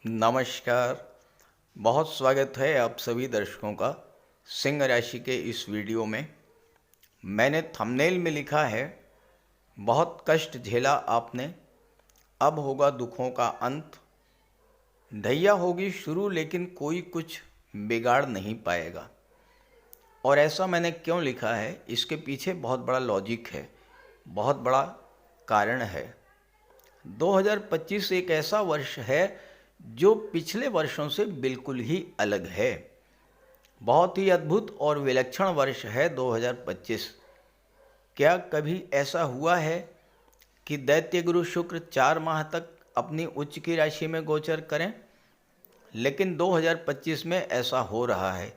नमस्कार। बहुत स्वागत है आप सभी दर्शकों का सिंह राशि के इस वीडियो में। मैंने थंबनेल में लिखा है, बहुत कष्ट झेला आपने, अब होगा दुखों का अंत। ढैया होगी शुरू लेकिन कोई कुछ बिगाड़ नहीं पाएगा। और ऐसा मैंने क्यों लिखा है, इसके पीछे बहुत बड़ा लॉजिक है, बहुत बड़ा कारण है। 2025 एक ऐसा वर्ष है जो पिछले वर्षों से बिल्कुल ही अलग है। बहुत ही अद्भुत और विलक्षण वर्ष है 2025। क्या कभी ऐसा हुआ है कि दैत्य गुरु शुक्र 4 माह तक अपनी उच्च की राशि में गोचर करें? लेकिन 2025 में ऐसा हो रहा है।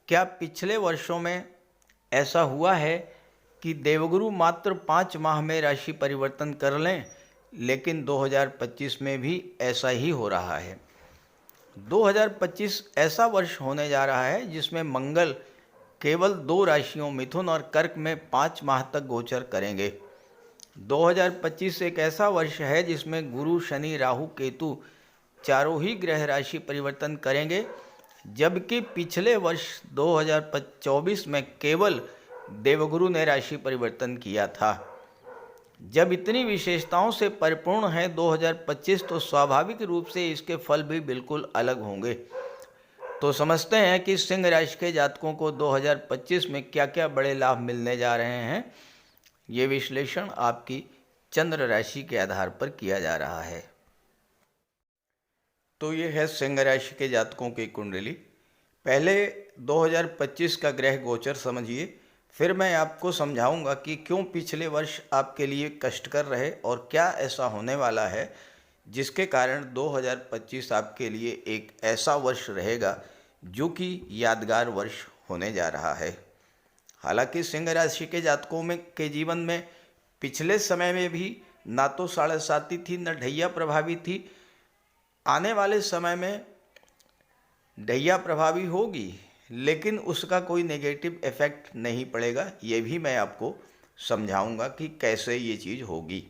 क्या पिछले वर्षों में ऐसा हुआ है कि देवगुरु मात्र 5 माह में राशि परिवर्तन कर लें? लेकिन 2025 में भी ऐसा ही हो रहा है। 2025 ऐसा वर्ष होने जा रहा है जिसमें मंगल केवल 2 राशियों मिथुन और कर्क में 5 माह तक गोचर करेंगे। 2025 एक ऐसा वर्ष है जिसमें गुरु, शनि, राहु, केतु चारों ही ग्रह राशि परिवर्तन करेंगे, जबकि पिछले वर्ष 2024 में केवल देवगुरु ने राशि परिवर्तन किया था। जब इतनी विशेषताओं से परिपूर्ण है 2025, तो स्वाभाविक रूप से इसके फल भी बिल्कुल अलग होंगे। तो समझते हैं कि सिंह राशि के जातकों को 2025 में क्या क्या बड़े लाभ मिलने जा रहे हैं। ये विश्लेषण आपकी चंद्र राशि के आधार पर किया जा रहा है। तो ये है सिंह राशि के जातकों की कुंडली। पहले 2025 का ग्रह गोचर समझिए, फिर मैं आपको समझाऊंगा कि क्यों पिछले वर्ष आपके लिए कष्टकर रहे और क्या ऐसा होने वाला है जिसके कारण 2025 आपके लिए एक ऐसा वर्ष रहेगा जो कि यादगार वर्ष होने जा रहा है। हालांकि सिंह राशि के जातकों में के जीवन में पिछले समय में भी ना तो साढ़े साती थी, न ढैया प्रभावी थी। आने वाले समय में ढैया प्रभावी होगी, लेकिन उसका कोई नेगेटिव इफेक्ट नहीं पड़ेगा। ये भी मैं आपको समझाऊंगा कि कैसे ये चीज़ होगी।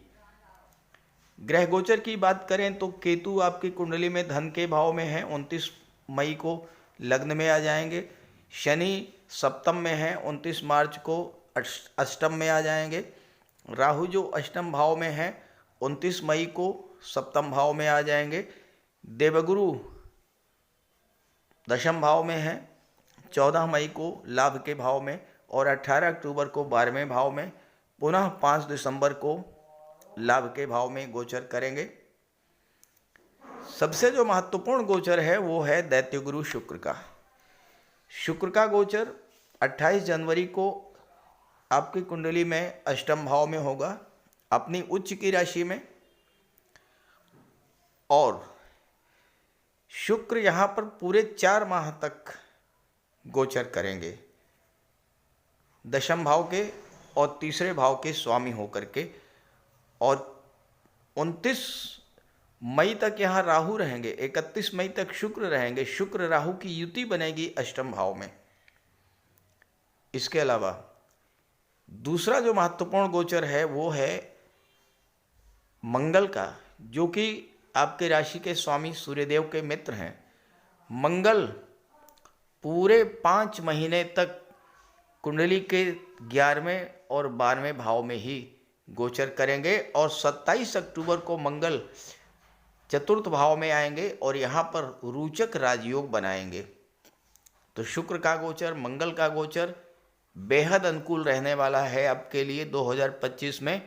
ग्रह गोचर की बात करें तो केतु आपकी कुंडली में धन के भाव में है, 29 मई को लग्न में आ जाएंगे। शनि सप्तम में है, 29 मार्च को अष्टम में आ जाएंगे। राहु जो अष्टम भाव में है, 29 मई को सप्तम भाव में आ जाएंगे। देवगुरु दशम भाव में है, 14 मई को लाभ के भाव में, और 18 अक्टूबर को 12वें भाव में, पुनः 5 दिसंबर को लाभ के भाव में गोचर करेंगे। सबसे जो महत्वपूर्ण गोचर है वो है दैत्य गुरु शुक्र का। शुक्र का गोचर 28 जनवरी को आपकी कुंडली में अष्टम भाव में होगा, अपनी उच्च की राशि में। और शुक्र यहाँ पर पूरे 4 माह तक गोचर करेंगे, दशम भाव के और तीसरे भाव के स्वामी होकर के। और 29 मई तक यहाँ राहु रहेंगे, 31 मई तक शुक्र रहेंगे। शुक्र राहु की युति बनेगी अष्टम भाव में। इसके अलावा दूसरा जो महत्वपूर्ण गोचर है वो है मंगल का, जो कि आपके राशि के स्वामी सूर्यदेव के मित्र हैं। मंगल पूरे 5 महीने तक कुंडली के 11वें और 12वें भाव में ही गोचर करेंगे, और 27 अक्टूबर को मंगल चतुर्थ भाव में आएंगे और यहाँ पर रोचक राजयोग बनाएंगे। तो शुक्र का गोचर, मंगल का गोचर बेहद अनुकूल रहने वाला है आपके लिए 2025 में।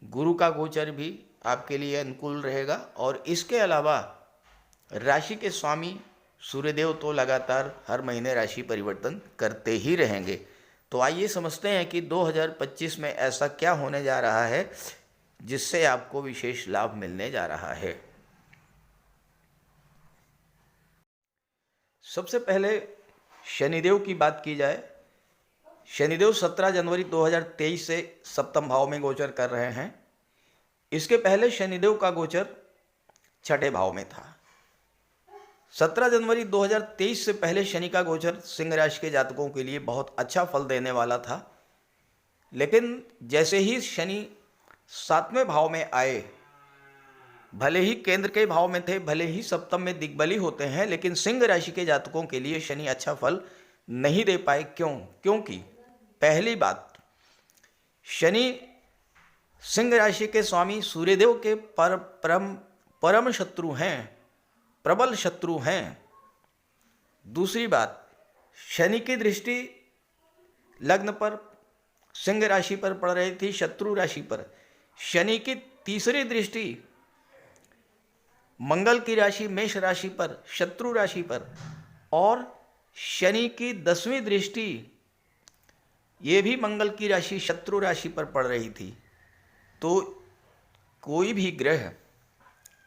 गुरु का गोचर भी आपके लिए अनुकूल रहेगा। और इसके अलावा राशि के स्वामी सूर्यदेव तो लगातार हर महीने राशि परिवर्तन करते ही रहेंगे। तो आइए समझते हैं कि 2025 में ऐसा क्या होने जा रहा है जिससे आपको विशेष लाभ मिलने जा रहा है। सबसे पहले शनिदेव की बात की जाए। शनिदेव 17 जनवरी 2023 से सप्तम भाव में गोचर कर रहे हैं। इसके पहले शनिदेव का गोचर छठे भाव में था। 17 जनवरी 2023 से पहले शनि का गोचर सिंह राशि के जातकों के लिए बहुत अच्छा फल देने वाला था, लेकिन जैसे ही शनि 7वें भाव में आए भले ही केंद्र के भाव में थे, भले ही सप्तम में दिग्बली होते हैं, लेकिन सिंह राशि के जातकों के लिए शनि अच्छा फल नहीं दे पाए। क्यों? क्योंकि पहली बात, शनि सिंह राशि के स्वामी सूर्यदेव के परम शत्रु हैं, प्रबल शत्रु हैं। दूसरी बात, शनि की दृष्टि लग्न पर, सिंह राशि पर पड़ रही थी, शत्रु राशि पर। शनि की तीसरी दृष्टि मंगल की राशि मेष राशि पर, शत्रु राशि पर, और शनि की 10वीं दृष्टि ये भी मंगल की राशि शत्रु राशि पर पड़ रही थी। तो कोई भी ग्रह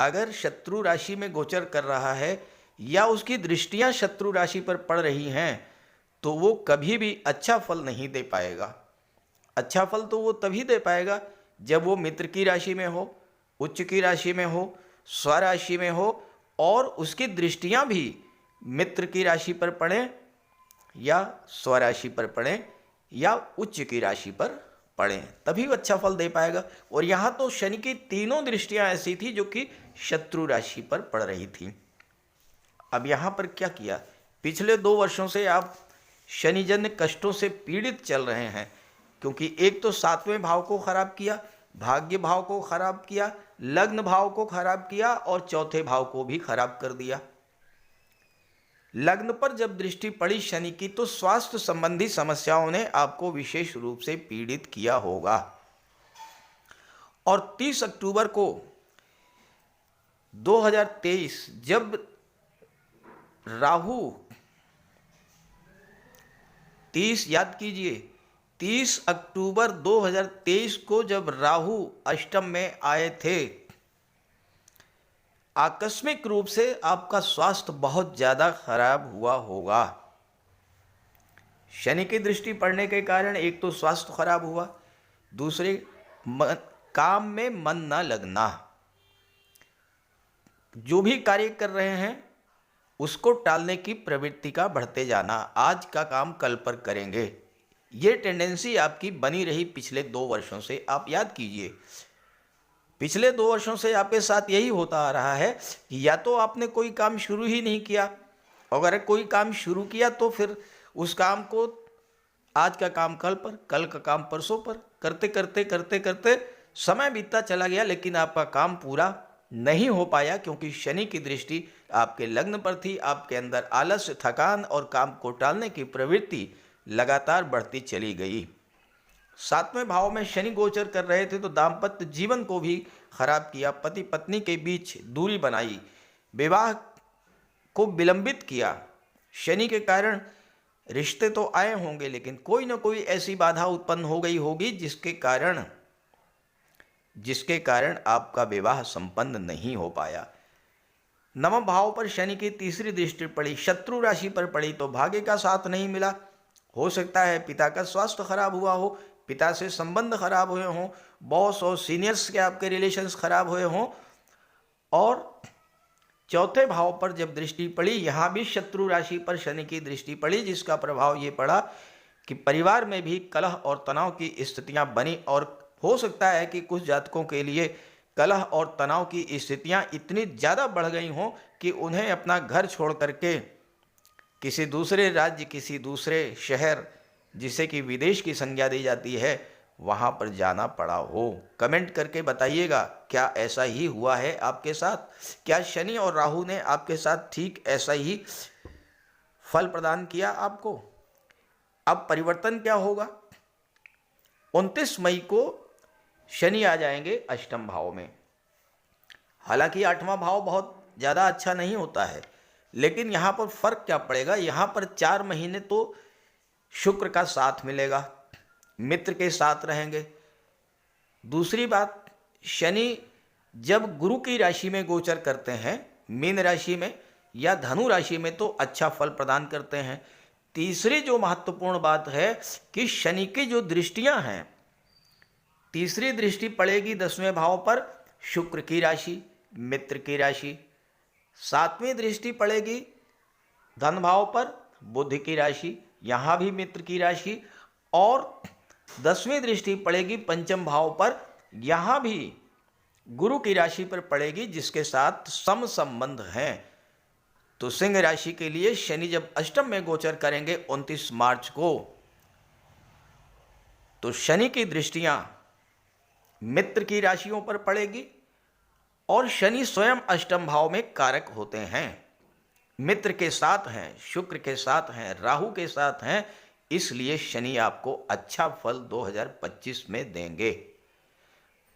अगर शत्रु राशि में गोचर कर रहा है या उसकी दृष्टियां शत्रु राशि पर पड़ रही हैं तो वो कभी भी अच्छा फल नहीं दे पाएगा। अच्छा फल तो वो तभी दे पाएगा जब वो मित्र की राशि में हो, उच्च की राशि में हो, स्वराशि में हो, और उसकी दृष्टियां भी मित्र की राशि पर पड़ें या स्वराशि पर पड़ें या उच्च की राशि पर पड़ें, तभी वो अच्छा फल दे पाएगा। और यहाँ तो शनि की तीनों दृष्टियां ऐसी थी जो कि शत्रु राशि पर पड़ रही थी। अब यहाँ पर क्या किया, पिछले 2 वर्षों से आप शनिजन्य कष्टों से पीड़ित चल रहे हैं, क्योंकि एक तो 7वें भाव को खराब किया, भाग्य भाव को खराब किया, लग्न भाव को खराब किया और चौथे भाव को भी खराब कर दिया। लग्न पर जब दृष्टि पड़ी शनि की तो स्वास्थ्य संबंधी समस्याओं ने आपको विशेष रूप से पीड़ित किया होगा। और 30 अक्टूबर को 2023 जब राहु 30 याद कीजिए, 30 अक्टूबर 2023 को जब राहु अष्टम में आए थे, आकस्मिक रूप से आपका स्वास्थ्य बहुत ज़्यादा खराब हुआ होगा। शनि की दृष्टि पड़ने के कारण एक तो स्वास्थ्य खराब हुआ, दूसरे काम में मन न लगना, जो भी कार्य कर रहे हैं उसको टालने की प्रवृत्ति का बढ़ते जाना, आज का काम कल पर करेंगे, ये टेंडेंसी आपकी बनी रही पिछले 2 वर्षों से। आप याद कीजिए, पिछले 2 वर्षों से आपके साथ यही होता आ रहा है कि या तो आपने कोई काम शुरू ही नहीं किया, अगर कोई काम शुरू किया तो फिर उस काम को आज का काम कल पर, कल का काम परसों पर, करते करते करते करते समय बीतता चला गया, लेकिन आपका काम पूरा नहीं हो पाया, क्योंकि शनि की दृष्टि आपके लग्न पर थी। आपके अंदर आलस्य, थकान और काम को टालने की प्रवृत्ति लगातार बढ़ती चली गई। 7वें भाव में शनि गोचर कर रहे थे तो दाम्पत्य जीवन को भी खराब किया, पति पत्नी के बीच दूरी बनाई, विवाह को विलंबित किया। शनि के कारण रिश्ते तो आए होंगे, लेकिन कोई ना कोई ऐसी बाधा उत्पन्न हो गई होगी जिसके कारण आपका विवाह संपन्न नहीं हो पाया। 9वें भाव पर शनि की तीसरी दृष्टि पड़ी, शत्रु राशि पर पड़ी, तो भाग्य का साथ नहीं मिला। हो सकता है पिता का स्वास्थ्य खराब हुआ हो, पिता से संबंध खराब हुए हों, बॉस और सीनियर्स के आपके रिलेशंस खराब हुए हों। और चौथे भाव पर जब दृष्टि पड़ी, यहाँ भी शत्रु राशि पर शनि की दृष्टि पड़ी, जिसका प्रभाव ये पड़ा कि परिवार में भी कलह और तनाव की स्थितियाँ बनी। और हो सकता है कि कुछ जातकों के लिए कलह और तनाव की स्थितियाँ इतनी ज़्यादा बढ़ गई हों कि उन्हें अपना घर छोड़ करके किसी दूसरे राज्य, किसी दूसरे शहर, जिसे कि विदेश की संज्ञा दी जाती है, वहाँ पर जाना पड़ा हो। कमेंट करके बताइएगा, क्या ऐसा ही हुआ है आपके साथ? क्या शनि और राहु ने आपके साथ ठीक ऐसा ही फल प्रदान किया आपको? अब परिवर्तन क्या होगा? 29 मई को शनि आ जाएंगे अष्टम भाव में। हालांकि 8वां भाव बहुत ज़्यादा अच्छा नहीं होता है, लेकिन यहाँ पर फर्क क्या पड़ेगा, यहाँ पर 4 महीने तो शुक्र का साथ मिलेगा, मित्र के साथ रहेंगे। दूसरी बात, शनि जब गुरु की राशि में गोचर करते हैं, मीन राशि में या धनु राशि में, तो अच्छा फल प्रदान करते हैं। तीसरी जो महत्वपूर्ण बात है कि शनि की जो दृष्टियां हैं, तीसरी दृष्टि पड़ेगी 10वें भाव पर शुक्र की राशि, मित्र की राशि। 7वीं दृष्टि पड़ेगी धन भाव पर बुध की राशि, यहाँ भी मित्र की राशि। और 10वीं दृष्टि पड़ेगी पंचम भाव पर, यहाँ भी गुरु की राशि पर पड़ेगी जिसके साथ सम संबंध हैं। तो सिंह राशि के लिए शनि जब अष्टम में गोचर करेंगे 29 मार्च को, तो शनि की दृष्टियां मित्र की राशियों पर पड़ेगी और शनि स्वयं अष्टम भाव में कारक होते हैं। मित्र के साथ हैं, शुक्र के साथ हैं, राहु के साथ हैं, इसलिए शनि आपको अच्छा फल 2025 में देंगे।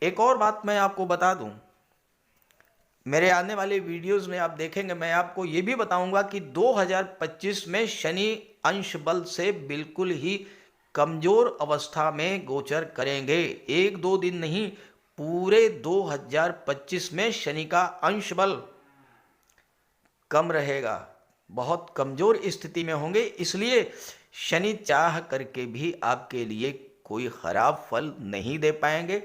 एक और बात मैं आपको बता दूं, मेरे आने वाले वीडियोस में आप देखेंगे मैं आपको ये भी बताऊंगा कि 2025 में शनि अंश बल से बिल्कुल ही कमजोर अवस्था में गोचर करेंगे। एक दो दिन नहीं, पूरे 2025 में शनि का अंश बल कम रहेगा, बहुत कमजोर स्थिति में होंगे। इसलिए शनि चाह करके भी आपके लिए कोई खराब फल नहीं दे पाएंगे।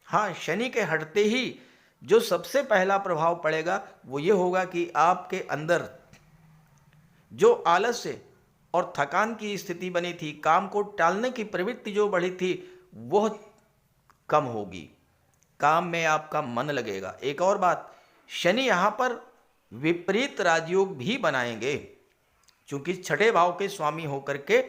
हाँ, शनि के हटते ही जो सबसे पहला प्रभाव पड़ेगा वो ये होगा कि आपके अंदर जो आलस्य और थकान की स्थिति बनी थी, काम को टालने की प्रवृत्ति जो बढ़ी थी, वह कम होगी, काम में आपका मन लगेगा। एक और बात, शनि यहाँ पर विपरीत राजयोग भी बनाएंगे, क्योंकि छठे भाव के स्वामी होकर के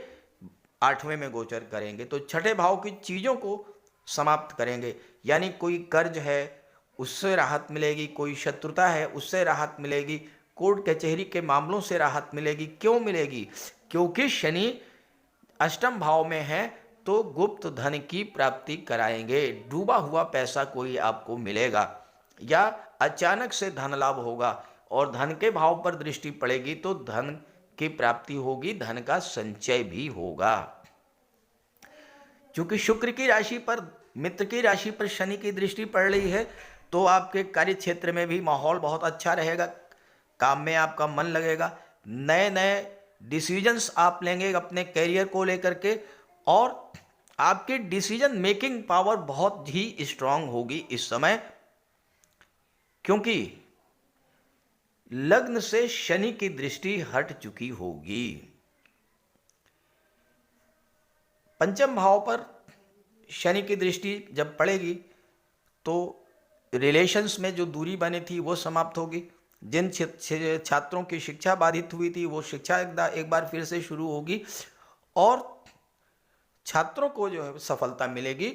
आठवें में गोचर करेंगे, तो छठे भाव की चीज़ों को समाप्त करेंगे। यानी कोई कर्ज है उससे राहत मिलेगी, कोई शत्रुता है उससे राहत मिलेगी, कोर्ट कचहरी के मामलों से राहत मिलेगी। क्यों मिलेगी? क्योंकि शनि अष्टम भाव में है, तो गुप्त धन की प्राप्ति कराएंगे। डूबा हुआ पैसा कोई आपको मिलेगा या अचानक से धन लाभ होगा, और धन के भाव पर दृष्टि पड़ेगी तो धन की प्राप्ति होगी, धन का संचय भी होगा। क्योंकि शुक्र की राशि पर, मित्र की राशि पर शनि की दृष्टि पड़ रही है, तो आपके कार्य क्षेत्र में भी माहौल बहुत अच्छा रहेगा, काम में आपका मन लगेगा, नए नए डिसीजंस आप लेंगे अपने करियर को लेकर के, और आपकी डिसीजन मेकिंग पावर बहुत ही स्ट्रांग होगी इस समय, क्योंकि लग्न से शनि की दृष्टि हट चुकी होगी। पंचम भाव पर शनि की दृष्टि जब पड़ेगी तो रिलेशंस में जो दूरी बनी थी वो समाप्त होगी। जिन छात्रों की शिक्षा बाधित हुई थी वो शिक्षा एक बार फिर से शुरू होगी, और छात्रों को जो है सफलता मिलेगी।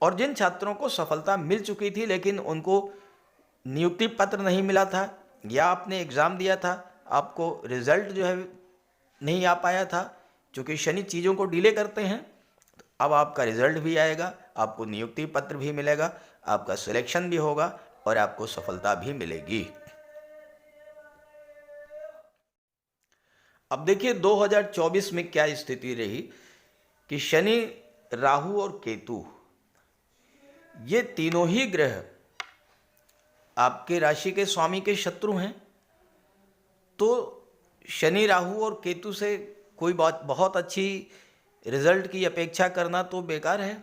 और जिन छात्रों को सफलता मिल चुकी थी लेकिन उनको नियुक्ति पत्र नहीं मिला था, या आपने एग्ज़ाम दिया था, आपको रिजल्ट जो है नहीं आ पाया था, क्योंकि शनि चीज़ों को डिले करते हैं, तो अब आपका रिजल्ट भी आएगा, आपको नियुक्ति पत्र भी मिलेगा, आपका सिलेक्शन भी होगा और आपको सफलता भी मिलेगी। अब देखिए 2024 में क्या स्थिति रही कि शनि, राहु और केतु, ये तीनों ही ग्रह आपके राशि के स्वामी के शत्रु हैं। तो शनि, राहु और केतु से कोई बहुत अच्छी रिजल्ट की अपेक्षा करना तो बेकार है।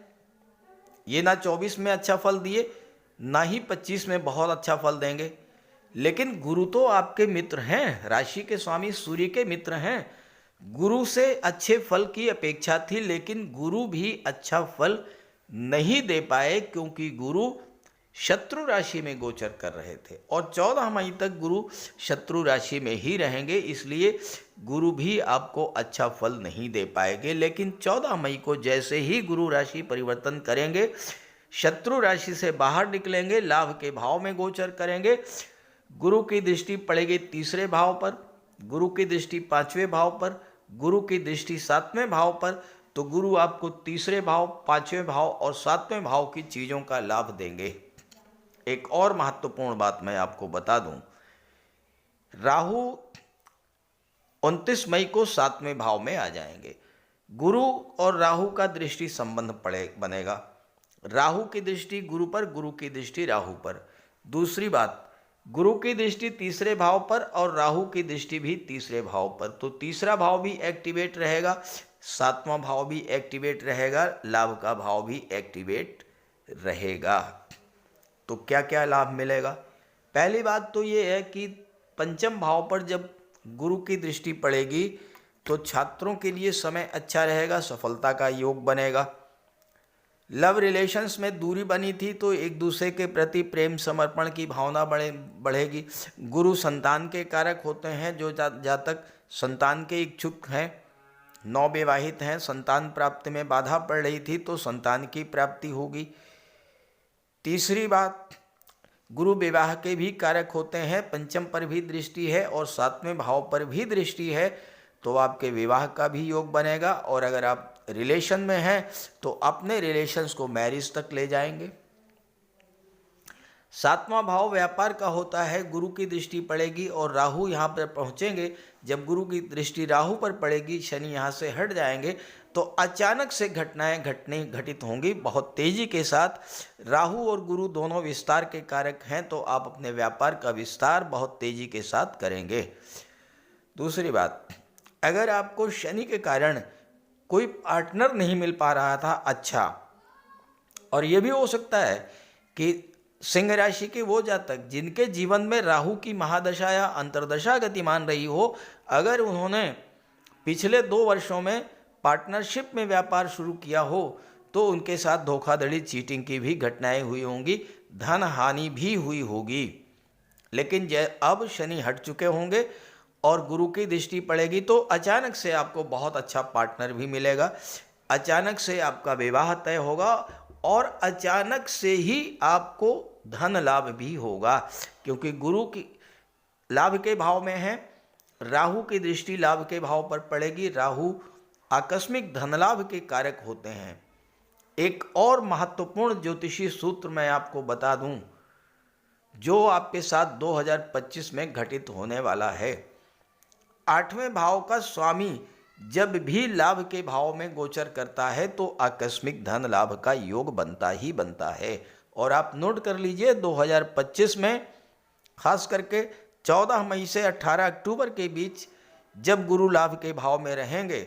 ये ना 24 में अच्छा फल दिए, ना ही 25 में बहुत अच्छा फल देंगे। लेकिन गुरु तो आपके मित्र हैं, राशि के स्वामी सूर्य के मित्र हैं। गुरु से अच्छे फल की अपेक्षा थी, लेकिन गुरु भी अच्छा फल नहीं दे पाए, क्योंकि गुरु शत्रु राशि में गोचर कर रहे थे, और 14 मई तक गुरु शत्रु राशि में ही रहेंगे। इसलिए गुरु भी आपको अच्छा फल नहीं दे पाएंगे। लेकिन 14 मई को जैसे ही गुरु राशि परिवर्तन करेंगे, शत्रु राशि से बाहर निकलेंगे, लाभ के भाव में गोचर करेंगे। गुरु की दृष्टि पड़ेगी तीसरे भाव पर, गुरु की दृष्टि पांचवें भाव पर, गुरु की दृष्टि सातवें भाव पर, तो गुरु आपको तीसरे भाव, पांचवें भाव और सातवें भाव की चीज़ों का लाभ देंगे। एक और महत्वपूर्ण बात मैं आपको बता दूं, राहु 29 मई को सातवें भाव में आ जाएंगे। गुरु और राहु का दृष्टि संबंध बनेगा, राहु की दृष्टि गुरु पर, गुरु की दृष्टि राहु पर। दूसरी बात, गुरु की दृष्टि तीसरे भाव पर और राहु की दृष्टि भी तीसरे भाव पर, तो तीसरा भाव भी एक्टिवेट रहेगा, सातवां भाव भी एक्टिवेट रहेगा, लाभ का भाव भी एक्टिवेट रहेगा। तो क्या क्या लाभ मिलेगा? पहली बात तो ये है कि पंचम भाव पर जब गुरु की दृष्टि पड़ेगी तो छात्रों के लिए समय अच्छा रहेगा, सफलता का योग बनेगा। लव रिलेशंस में दूरी बनी थी तो एक दूसरे के प्रति प्रेम समर्पण की भावना बढ़ेगी। गुरु संतान के कारक होते हैं। जो जातक संतान के इच्छुक हैं, नवविवाहित हैं, संतान प्राप्ति में बाधा पड़ रही थी तो संतान की प्राप्ति होगी। तीसरी बात, गुरु विवाह के भी कारक होते हैं। पंचम पर भी दृष्टि है और सातवें भाव पर भी दृष्टि है तो आपके विवाह का भी योग बनेगा। और अगर आप रिलेशन में हैं तो अपने रिलेशंस को मैरिज तक ले जाएंगे। सातवां भाव व्यापार का होता है। गुरु की दृष्टि पड़ेगी और राहु यहाँ पर पहुँचेंगे। जब गुरु की दृष्टि राहु पर पड़ेगी, शनि यहाँ से हट जाएंगे तो अचानक से घटनाएं घटित होंगी बहुत तेजी के साथ। राहु और गुरु दोनों विस्तार के कारक हैं तो आप अपने व्यापार का विस्तार बहुत तेजी के साथ करेंगे। दूसरी बात, अगर आपको शनि के कारण कोई पार्टनर नहीं मिल पा रहा था अच्छा, और ये भी हो सकता है कि सिंह राशि के वो जातक जिनके जीवन में राहु की महादशा या अंतर्दशा गतिमान रही हो, अगर उन्होंने पिछले 2 वर्षों में पार्टनरशिप में व्यापार शुरू किया हो तो उनके साथ धोखाधड़ी, चीटिंग की भी घटनाएं हुई होंगी, धन हानि भी हुई होगी। लेकिन अब शनि हट चुके होंगे और गुरु की दृष्टि पड़ेगी तो अचानक से आपको बहुत अच्छा पार्टनर भी मिलेगा, अचानक से आपका विवाह तय होगा और अचानक से ही आपको धन लाभ भी होगा। क्योंकि गुरु की लाभ के भाव में है, राहु की दृष्टि लाभ के भाव पर पड़ेगी। राहु आकस्मिक धन लाभ के कारक होते हैं। एक और महत्वपूर्ण ज्योतिषी सूत्र मैं आपको बता दूं जो आपके साथ 2025 में घटित होने वाला है। 8वें भाव का स्वामी जब भी लाभ के भाव में गोचर करता है तो आकस्मिक धन लाभ का योग बनता ही बनता है। और आप नोट कर लीजिए 2025 में खास करके 14 मई से 18 अक्टूबर के बीच जब गुरु लाभ के भाव में रहेंगे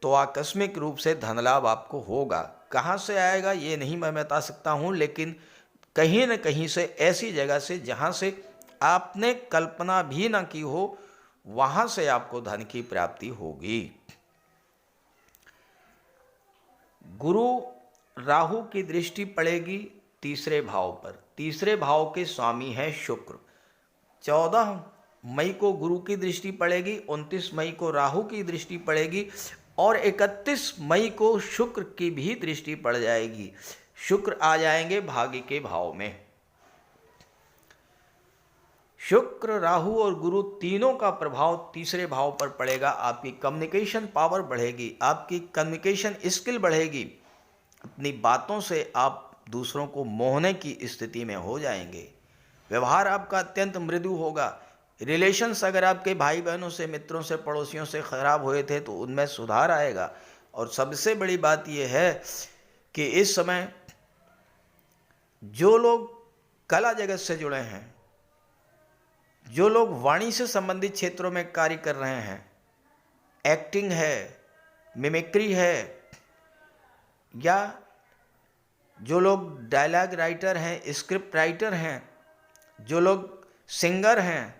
तो आकस्मिक रूप से धन लाभ आपको होगा। कहाँ से आएगा ये नहीं मैं बता सकता हूँ, लेकिन कहीं न कहीं से ऐसी जगह से जहाँ से आपने कल्पना भी ना की हो वहाँ से आपको धन की प्राप्ति होगी। गुरु राहु की दृष्टि पड़ेगी तीसरे भाव पर। तीसरे भाव के स्वामी है शुक्र। 14 मई को गुरु की दृष्टि पड़ेगी, 29 मई को राहु की दृष्टि पड़ेगी और 31 मई को शुक्र की भी दृष्टि पड़ जाएगी। शुक्र आ जाएंगे भाग्य के भाव में। शुक्र, राहु और गुरु तीनों का प्रभाव तीसरे भाव पर पड़ेगा। आपकी कम्युनिकेशन पावर बढ़ेगी, आपकी कम्युनिकेशन स्किल बढ़ेगी, अपनी बातों से आप दूसरों को मोहने की स्थिति में हो जाएंगे। व्यवहार आपका अत्यंत मृदु होगा। रिलेशंस अगर आपके भाई बहनों से, मित्रों से, पड़ोसियों से खराब हुए थे तो उनमें सुधार आएगा। और सबसे बड़ी बात यह है कि इस समय जो लोग कला जगत से जुड़े हैं, जो लोग वाणी से संबंधित क्षेत्रों में कार्य कर रहे हैं, एक्टिंग है, मिमिक्री है, या जो लोग डायलॉग राइटर हैं, स्क्रिप्ट राइटर हैं, जो लोग सिंगर हैं,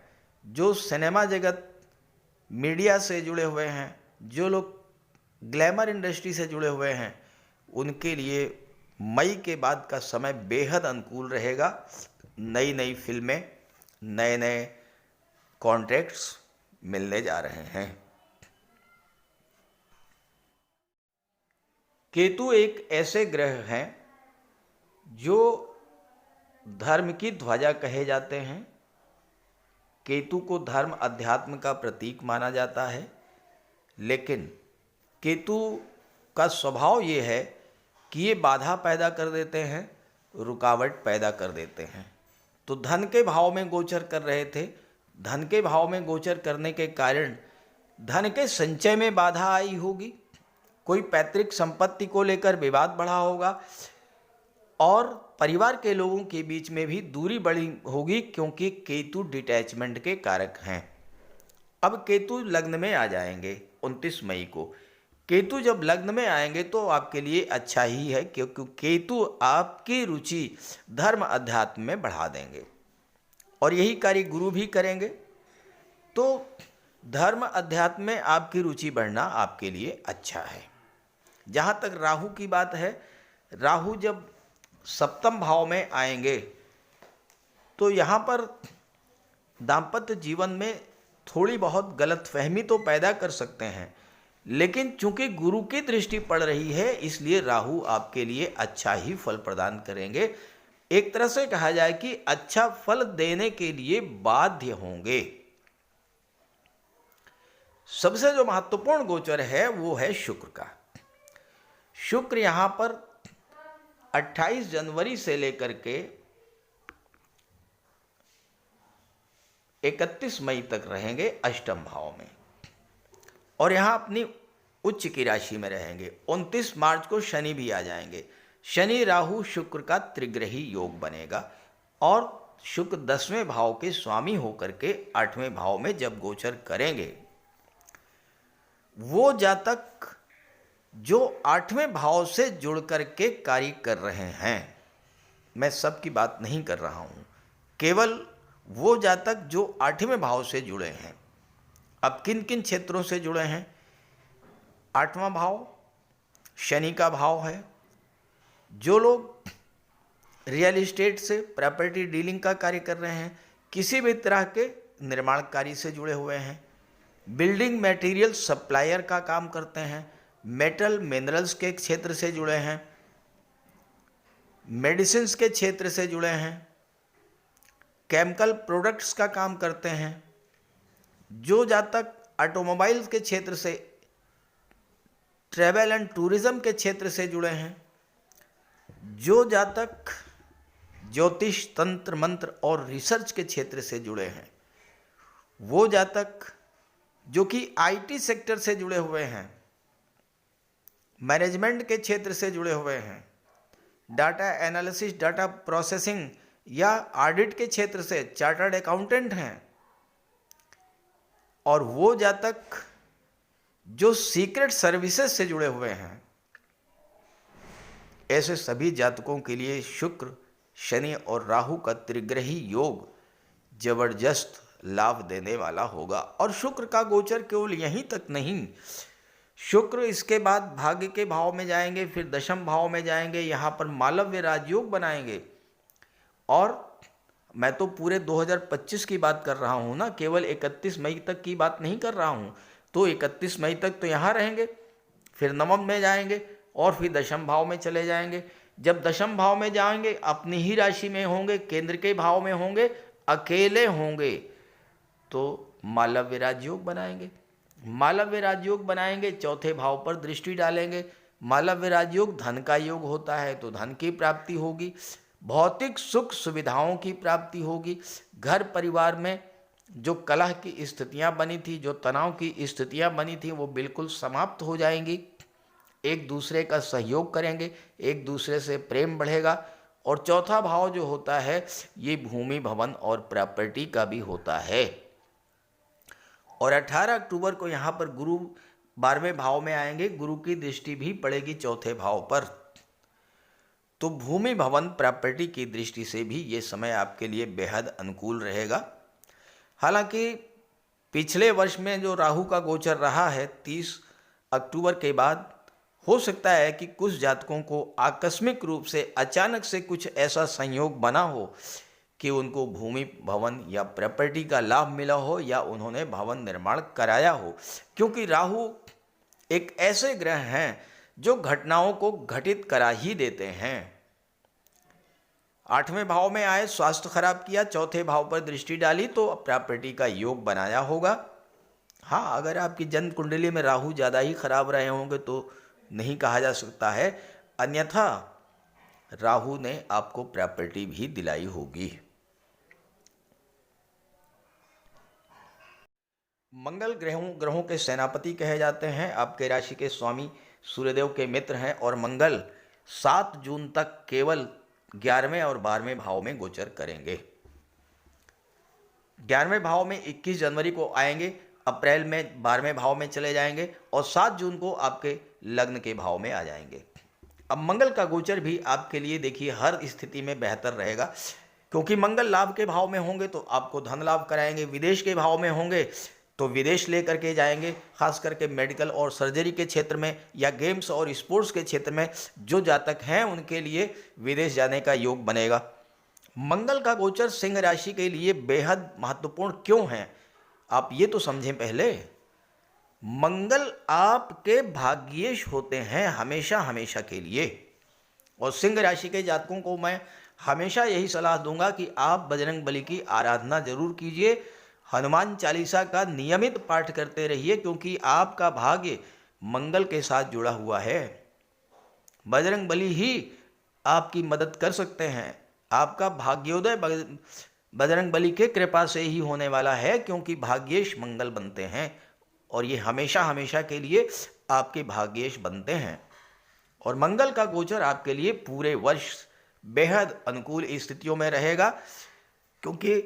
जो सिनेमा जगत मीडिया से जुड़े हुए हैं, जो लोग ग्लैमर इंडस्ट्री से जुड़े हुए हैं, उनके लिए मई के बाद का समय बेहद अनुकूल रहेगा। नई नई फिल्में, नए नए कॉन्ट्रैक्ट्स मिलने जा रहे हैं। केतु एक ऐसे ग्रह हैं जो धर्म की ध्वजा कहे जाते हैं। केतु को धर्म अध्यात्म का प्रतीक माना जाता है, लेकिन केतु का स्वभाव ये है कि ये बाधा पैदा कर देते हैं, रुकावट पैदा कर देते हैं। तो धन के भाव में गोचर कर रहे थे, धन के भाव में गोचर करने के कारण धन के संचय में बाधा आई होगी, कोई पैतृक संपत्ति को लेकर विवाद बढ़ा होगा और परिवार के लोगों के बीच में भी दूरी बढ़ी होगी, क्योंकि केतु डिटैचमेंट के कारक हैं। अब केतु लग्न में आ जाएंगे 29 मई को। केतु जब लग्न में आएंगे तो आपके लिए अच्छा ही है, क्योंकि केतु आपकी रुचि धर्म अध्यात्म में बढ़ा देंगे और यही कार्य गुरु भी करेंगे। तो धर्म अध्यात्म में आपकी रुचि बढ़ना आपके लिए अच्छा है। जहाँ तक राहु की बात है, राहु जब सप्तम भाव में आएंगे तो यहाँ पर दाम्पत्य जीवन में थोड़ी बहुत गलतफहमी तो पैदा कर सकते हैं, लेकिन चूंकि गुरु की दृष्टि पड़ रही है इसलिए राहु आपके लिए अच्छा ही फल प्रदान करेंगे। एक तरह से कहा जाए कि अच्छा फल देने के लिए बाध्य होंगे। सबसे जो महत्वपूर्ण गोचर है वो है शुक्र का। शुक्र यहां पर 28 जनवरी से लेकर के 31 मई तक रहेंगे अष्टम भाव में और यहां अपनी उच्च की राशि में रहेंगे। 29 मार्च को शनि भी आ जाएंगे। शनि राहु शुक्र का त्रिग्रही योग बनेगा और शुक्र 10वें भाव के स्वामी होकर के 8वें भाव में जब गोचर करेंगे, वो जातक जो 8वें भाव से जुड़ करके कार्य कर रहे हैं, मैं सबकी बात नहीं कर रहा हूं, केवल वो जातक जो 8वें भाव से जुड़े हैं। अब किन किन क्षेत्रों से जुड़े हैं? 8वां भाव शनि का भाव है। जो लोग रियल एस्टेट से प्रॉपर्टी डीलिंग का कार्य कर रहे हैं, किसी भी तरह के निर्माण कार्य से जुड़े हुए हैं, बिल्डिंग मटेरियल सप्लायर का काम करते हैं, मेटल मिनरल्स के क्षेत्र से जुड़े हैं, मेडिसिन्स के क्षेत्र से जुड़े हैं, केमिकल प्रोडक्ट्स का काम करते हैं, जो जातक ऑटोमोबाइल के क्षेत्र से, ट्रैवल एंड टूरिज्म के क्षेत्र से जुड़े हैं, जो जातक ज्योतिष तंत्र मंत्र और रिसर्च के क्षेत्र से जुड़े हैं, वो जातक जो कि आईटी सेक्टर से जुड़े हुए हैं, मैनेजमेंट के क्षेत्र से जुड़े हुए हैं, डाटा एनालिसिस डाटा प्रोसेसिंग या ऑडिट के क्षेत्र से चार्टर्ड अकाउंटेंट हैं, और वो जातक जो सीक्रेट सर्विसेज से जुड़े हुए हैं, ऐसे सभी जातकों के लिए शुक्र शनि और राहु का त्रिग्रही योग जबरदस्त लाभ देने वाला होगा। और शुक्र का गोचर केवल यहीं तक नहीं, शुक्र इसके बाद भाग्य के भाव में जाएंगे, फिर दशम भाव में जाएंगे, यहाँ पर मालव्य राजयोग बनाएंगे। और मैं तो पूरे 2025 की बात कर रहा हूँ ना, केवल 31 मई तक की बात नहीं कर रहा हूँ। तो 31 मई तक तो यहाँ रहेंगे, फिर नवम में जाएंगे और फिर दशम भाव में चले जाएंगे। जब दशम भाव में जाएंगे अपनी ही राशि में होंगे, केंद्र के भाव में होंगे, अकेले होंगे, तो मालव्य राजयोग बनाएंगे। मालव्य राजयोग बनाएंगे, चौथे भाव पर दृष्टि डालेंगे। मालव्य राजयोग धन का योग होता है, तो धन की प्राप्ति होगी, भौतिक सुख सुविधाओं की प्राप्ति होगी। घर परिवार में जो कलह की स्थितियां बनी थी, जो तनाव की स्थितियां बनी थी, वो बिल्कुल समाप्त हो जाएंगी। एक दूसरे का सहयोग करेंगे, एक दूसरे से प्रेम बढ़ेगा। और चौथा भाव जो होता है ये भूमि भवन और प्रॉपर्टी का भी होता है। और 18 अक्टूबर को यहाँ पर गुरु 12वें भाव में आएंगे, गुरु की दृष्टि भी पड़ेगी चौथे भाव पर। तो भूमि भवन प्रॉपर्टी की दृष्टि से भी ये समय आपके लिए बेहद अनुकूल रहेगा। हालांकि पिछले वर्ष में जो राहु का गोचर रहा है 30 अक्टूबर के बाद, हो सकता है कि कुछ जातकों को आकस्मिक रूप से अचानक से कुछ ऐसा संयोग बना हो कि उनको भूमि भवन या प्रॉपर्टी का लाभ मिला हो या उन्होंने भवन निर्माण कराया हो, क्योंकि राहु एक ऐसे ग्रह हैं जो घटनाओं को घटित करा ही देते हैं। 8वें भाव में आए, स्वास्थ्य खराब किया, चौथे भाव पर दृष्टि डाली तो प्रॉपर्टी का योग बनाया होगा। हाँ, अगर आपकी जन्म कुंडली में राहु ज़्यादा ही खराब रहे होंगे तो नहीं कहा जा सकता है, अन्यथा राहु ने आपको प्रॉपर्टी भी दिलाई होगी। मंगल ग्रहों के सेनापति कहे जाते हैं, आपके राशि के स्वामी सूर्यदेव के मित्र हैं। और मंगल 7 जून तक केवल 11वें और 12वें भाव में गोचर करेंगे। 11वें भाव में 21 जनवरी को आएंगे, अप्रैल में 12वें भाव में चले जाएंगे और 7 जून को आपके लग्न के भाव में आ जाएंगे। अब मंगल का गोचर भी आपके लिए देखिए हर स्थिति में बेहतर रहेगा, क्योंकि मंगल लाभ के भाव में होंगे तो आपको धन लाभ कराएंगे, विदेश के भाव में होंगे तो विदेश लेकर के जाएंगे, खास करके मेडिकल और सर्जरी के क्षेत्र में या गेम्स और स्पोर्ट्स के क्षेत्र में जो जातक हैं उनके लिए विदेश जाने का योग बनेगा। मंगल का गोचर सिंह राशि के लिए बेहद महत्वपूर्ण क्यों है, आप ये तो समझें पहले। मंगल आपके भाग्येश होते हैं हमेशा हमेशा के लिए, और सिंह राशि के जातकों को मैं हमेशा यही सलाह दूंगा कि आप बजरंग बली की आराधना जरूर कीजिए, हनुमान चालीसा का नियमित पाठ करते रहिए, क्योंकि आपका भाग्य मंगल के साथ जुड़ा हुआ है। बजरंग बली ही आपकी मदद कर सकते हैं। आपका भाग्योदय बजरंग बली के कृपा से ही होने वाला है, क्योंकि भाग्येश मंगल बनते हैं और ये हमेशा हमेशा के लिए आपके भाग्येश बनते हैं। और मंगल का गोचर आपके लिए पूरे वर्ष बेहद अनुकूल स्थितियों में रहेगा, क्योंकि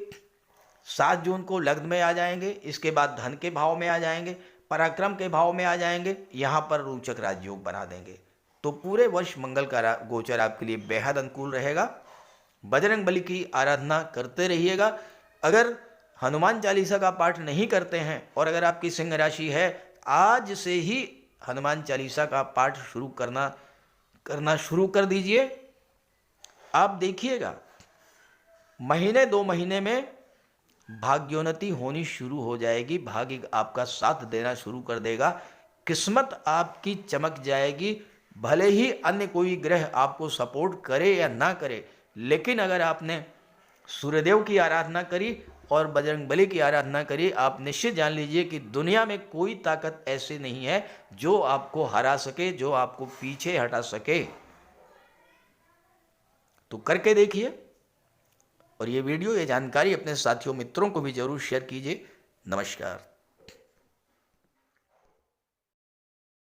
7 जून को लग्न में आ जाएंगे, इसके बाद धन के भाव में आ जाएंगे, पराक्रम के भाव में आ जाएंगे, यहाँ पर रोचक राजयोग बना देंगे। तो पूरे वर्ष मंगल का गोचर आपके लिए बेहद अनुकूल रहेगा। बजरंग बली की आराधना करते रहिएगा। अगर हनुमान चालीसा का पाठ नहीं करते हैं और अगर आपकी सिंह राशि है, आज से ही हनुमान चालीसा का पाठ करना शुरू कर दीजिए। आप देखिएगा महीने 2 महीने में भाग्योन्नति होनी शुरू हो जाएगी, भाग्य आपका साथ देना शुरू कर देगा, किस्मत आपकी चमक जाएगी। भले ही अन्य कोई ग्रह आपको सपोर्ट करे या ना करे, लेकिन अगर आपने सूर्यदेव की आराधना करी और बजरंग बली की आराधना करी, आप निश्चित जान लीजिए कि दुनिया में कोई ताकत ऐसी नहीं है जो आपको हरा सके, जो आपको पीछे हटा सके। तो करके देखिए, और ये वीडियो, ये जानकारी अपने साथियों मित्रों को भी जरूर शेयर कीजिए। नमस्कार।